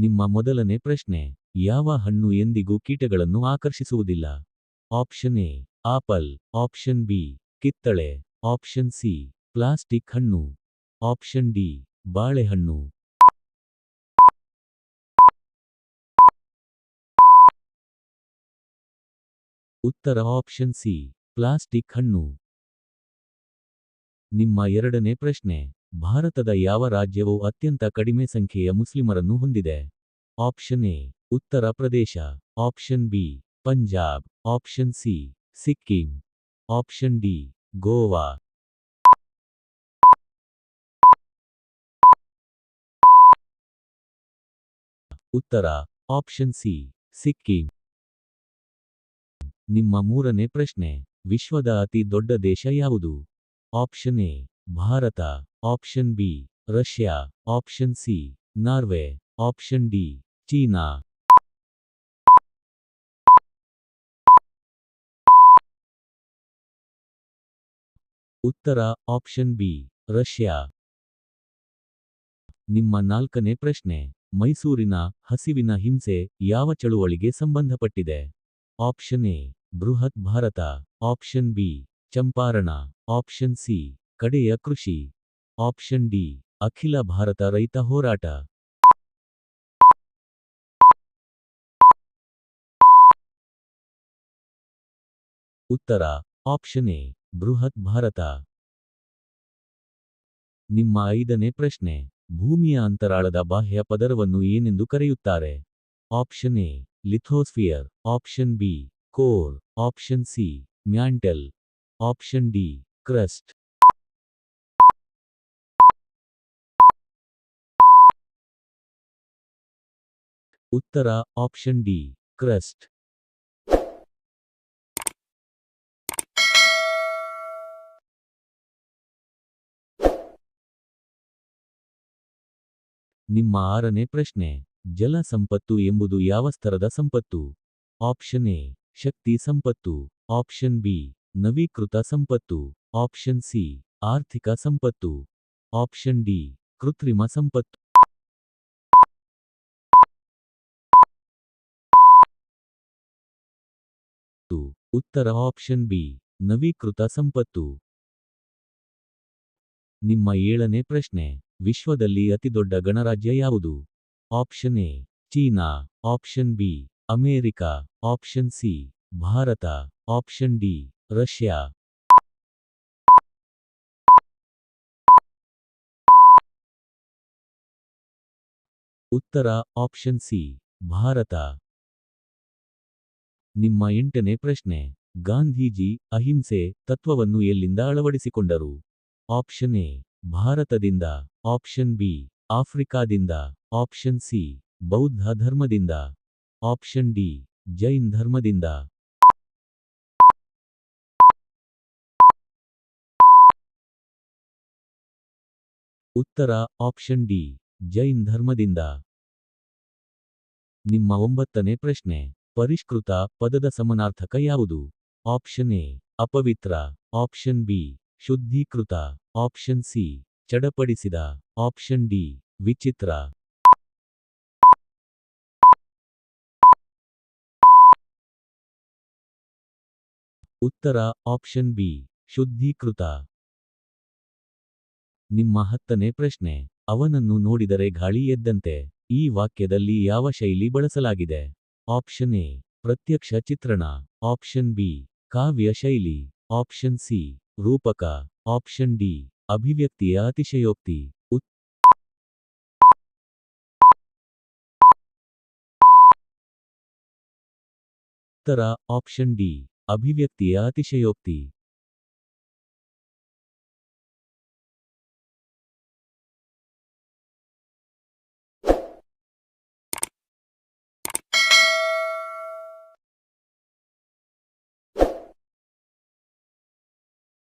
ನಿಮ್ಮ ಮೊದಲನೇ ಪ್ರಶ್ನೆ. ಯಾವ ಹಣ್ಣು ಎಂದಿಗೂ ಕೀಟಗಳನ್ನು ಆಕರ್ಷಿಸುವುದಿಲ್ಲ? Option A apple, option B ಕಿತ್ತಳೆ, ಆಪ್ಷನ್ ಸಿ ಪ್ಲಾಸ್ಟಿಕ್ ಹಣ್ಣು, ಆಪ್ಷನ್ ಡಿ ಬಾಳೆಹಣ್ಣು. ಉತ್ತರ ಆಪ್ಷನ್ ಸಿ ಪ್ಲಾಸ್ಟಿಕ್ ಹಣ್ಣು. ನಿಮ್ಮ ಎರಡನೇ ಪ್ರಶ್ನೆ. ಭಾರತದ ಯಾವ ರಾಜ್ಯವು ಅತ್ಯಂತ ಕಡಿಮೆ ಸಂಖ್ಯೆಯ ಮುಸ್ಲಿಮರನ್ನು ಹೊಂದಿದೆ? Option A Uttar Pradesh, option B Punjab, option C Sikkim, option D Goa. ಉತ್ತರ ಆಪ್ಷನ್ ಸಿ ಸಿಕ್ಕಿಂ. ನಿಮ್ಮ ಮೂರನೇ ಪ್ರಶ್ನೆ. ವಿಶ್ವದ ಅತಿ ದೊಡ್ಡ ದೇಶ ಯಾವುದು? Option A Bharat, option B Russia, option C Norway, option D China. ಉತ್ತರ ಆಪ್ಷನ್ ಬಿ ರಷ್ಯಾ. ನಿಮ್ಮ ನಾಲ್ಕನೇ ಪ್ರಶ್ನೆ. ಮೈಸೂರಿನ ಹಸಿವಿನ ಹಿಂಸೆ ಯಾವ ಚಳುವಳಿಗೆ ಸಂಬಂಧಪಟ್ಟಿದೆ? ಆಪ್ಷನ್ ಎ ಬೃಹತ್ Bharat, option B Champaran, option C ಕಡೆಯ ಕೃಷಿ, ಆಪ್ಷನ್ ಡಿ ಅಖಿಲ ಭಾರತ ರೈತ ಹೋರಾಟ. ಉತ್ತರ ಆಪ್ಷನ್ ಎ ಬೃಹತ್ ಭಾರತ. ನಿಮ್ಮ ಐದನೇ ಪ್ರಶ್ನೆ. ಭೂಮಿಯ ಅಂತರಾಳದ ಬಾಹ್ಯ ಪದರವನ್ನು ಏನೆಂದು ಕರೆಯುತ್ತಾರೆ? Option A lithosphere, option B core, option C mantle, option D crust. ಉತ್ತರ ಆಪ್ಷನ್ ಡಿ ಕ್ರಸ್ಟ್. ನಿಮ್ಮ ಆರನೇ ಪ್ರಶ್ನೆ. ಜಲ ಸಂಪತ್ತು ಎಂಬುದು ಯಾವ ಸ್ತರದ ಸಂಪತ್ತು? ಆಪ್ಷನ್ ಎ ಶಕ್ತಿ ಸಂಪತ್ತು, ಆಪ್ಷನ್ ಬಿ ನವೀಕೃತ ಸಂಪತ್ತು, ಆಪ್ಷನ್ ಸಿ ಆರ್ಥಿಕ ಸಂಪತ್ತು, ಆಪ್ಷನ್ ಡಿ ಕೃತ್ರಿಮ ಸಂಪತ್ತು. ಉತ್ತರ ಆಪ್ಷನ್ ಬಿ ನವೀಕೃತ ಸಂಪತ್ತು. ನಿಮ್ಮ ಏಳನೇ ಪ್ರಶ್ನೆ. ವಿಶ್ವದಲ್ಲಿ ಅತಿದೊಡ್ಡ ಗಣರಾಜ್ಯ ಯಾವುದು? Option A China, option B America, option C Bharat, option D Russia. ಉತ್ತರ ಆಪ್ಷನ್ ಸಿ ಭಾರತ. ನಿಮ್ಮ ಎಂಟನೇ ಪ್ರಶ್ನೆ. ಗಾಂಧೀಜಿ ಅಹಿಂಸೆ ತತ್ವವನ್ನು ಎಲ್ಲಿಂದ ಅಳವಡಿಸಿಕೊಂಡರು? ಆಪ್ಷನ್ ಎ ಭಾರತದಿಂದ, ಆಪ್ಷನ್ ಬಿ ಆಫ್ರಿಕಾದಿಂದ, ಆಪ್ಷನ್ ಸಿ ಬೌದ್ಧ ಧರ್ಮದಿಂದ, ಆಪ್ಷನ್ ಡಿ ಜೈನ್ ಧರ್ಮದಿಂದ. ಉತ್ತರ ಆಪ್ಷನ್ ಡಿ ಜೈನ್ ಧರ್ಮದಿಂದ. ನಿಮ್ಮ ಒಂಬತ್ತನೇ ಪ್ರಶ್ನೆ. ಪರಿಷ್ಕೃತ ಪದದ ಸಮಾನಾರ್ಥಕ ಯಾವುದು? ಆಪ್ಷನ್ ಎ ಅಪವಿತ್ರ, ಆಪ್ಷನ್ ಬಿ ಶುದ್ಧೀಕೃತ, ಆಪ್ಷನ್ ಸಿ ಚಡಪಡಿಸಿದ, ಆಪ್ಷನ್ ಡಿ ವಿಚಿತ್ರ. ಉತ್ತರ ಆಪ್ಷನ್ ಬಿ ಶುದ್ಧೀಕೃತ. ನಿಮ್ಮ ಹತ್ತನೇ ಪ್ರಶ್ನೆ. ಅವನನ್ನು ನೋಡಿದರೆ ಗಾಳಿ ಎದ್ದಂತೆ. ಈ ವಾಕ್ಯದಲ್ಲಿ ಯಾವ ಶೈಲಿ ಬಳಸಲಾಗಿದೆ? ಆಪ್ಷನ್ ಎ ಪ್ರತ್ಯಕ್ಷ ಚಿತ್ರಣ, ಆಪ್ಷನ್ ಬಿ ಕಾವ್ಯ ಶೈಲಿ, ಆಪ್ಷನ್ ಸಿ ರೂಪಕ, ಆಪ್ಷನ್ ಡಿ ಅಭಿವ್ಯಕ್ತಿಯ ಅತಿಶಯೋಕ್ತಿ. ಉತ್ತರ ಆಪ್ಷನ್ ಡಿ ಅಭಿವ್ಯಕ್ತಿಯ ಅತಿಶಯೋಕ್ತಿ.